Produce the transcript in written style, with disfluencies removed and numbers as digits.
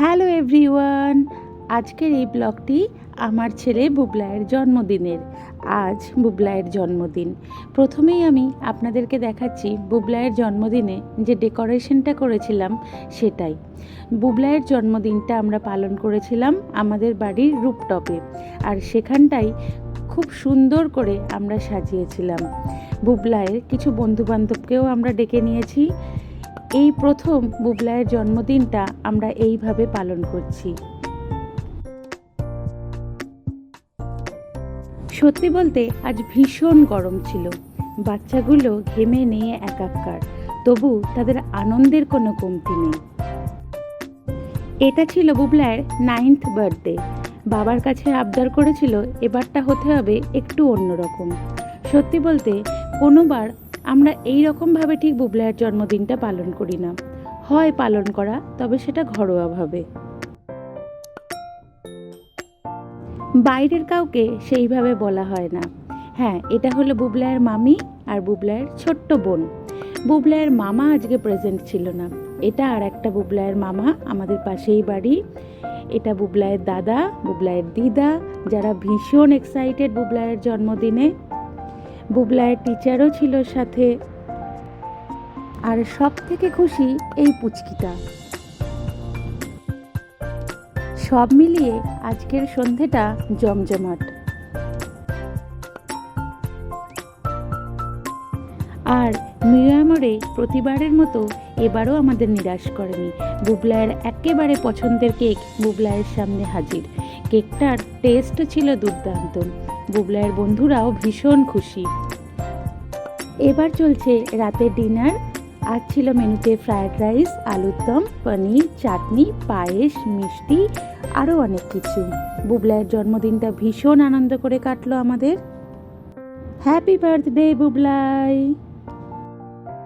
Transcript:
Hello everyone, আজকের এই ব্লগটি আমার ছেলে বুবলাইয়ের জন্মদিনের। আজ বুবলাইয়ের জন্মদিন। প্রথমেই আমি আপনাদেরকে দেখাচ্ছি বুবলাইয়ের জন্মদিনে যে ডেকোরেশনটা করেছিলাম সেটাই। বুবলাইয়ের জন্মদিনটা আমরা পালন করেছিলাম আমাদের বাড়ির রুফটপে, আর সেখানটাই খুব সুন্দর করে আমরা সাজিয়েছিলাম। বুবলাইয়ের কিছু বন্ধুবান্ধবকেও আমরা ডেকে নিয়েছি। এই প্রথম বুবলাইয়ের জন্মদিনটা আমরা এইভাবে পালন করছি। সত্যি বলতে আজ ভীষণ গরম ছিল, বাচ্চাগুলো ঘেমে নিয়ে একাকার, তবু তাদের আনন্দের কোনো কমতি নেই। এটা ছিল বুবলাইয়ের 9th বার্থডে। বাবার কাছে আবদার করেছিল এবারটা হতে হবে একটু অন্যরকম। সত্যি বলতে কোনোবার আমরা এই রকমভাবে ঠিক বুবলাইয়ের জন্মদিনটা পালন করি না, হয় পালন করা, তবে সেটা ঘরোয়াভাবে। বাইরের কাউকে সেইভাবে বলা হয় না। হ্যাঁ, এটা হলো বুবলাইয়ের মামি আর বুবলাইয়ের ছোট্ট বোন। বুবলাইয়ের মামা আজকে প্রেজেন্ট ছিল না। এটা আর একটা বুবলাইয়ের মামা, আমাদের পাশেই বাড়ি। এটা বুবলাইয়ের দাদা, বুবলাইয়ের দিদা, যারা ভীষণ এক্সাইটেড বুবলাইয়ের জন্মদিনে। বুবলাইয়ের টিচারও ছিল সাথে। আর সব থেকে খুশি এই পুচকিটা। সব মিলিয়ে আজকের সন্ধেটা জমজমাট। আর মিয়ামরে প্রতিবারের মতো এবারও আমাদের নিরাশ করেনি। বুবলাইয়ের একেবারে পছন্দের কেক বুবলাইয়ের সামনে হাজির। কেকটার টেস্ট ছিল দুর্দান্ত। বুবলাইয়ের বন্ধুরাও ভীষণ খুশি। এবার চলছে রাতের ডিনার। আজ ছিল মেনুতে ফ্রায়েড রাইস, আলুর দম, পনির, চাটনি, পায়েস, মিষ্টি, আরও অনেক কিছু। বুবলাইয়ের জন্মদিনটা ভীষণ আনন্দ করে কাটলো আমাদের। Happy birthday Bublai.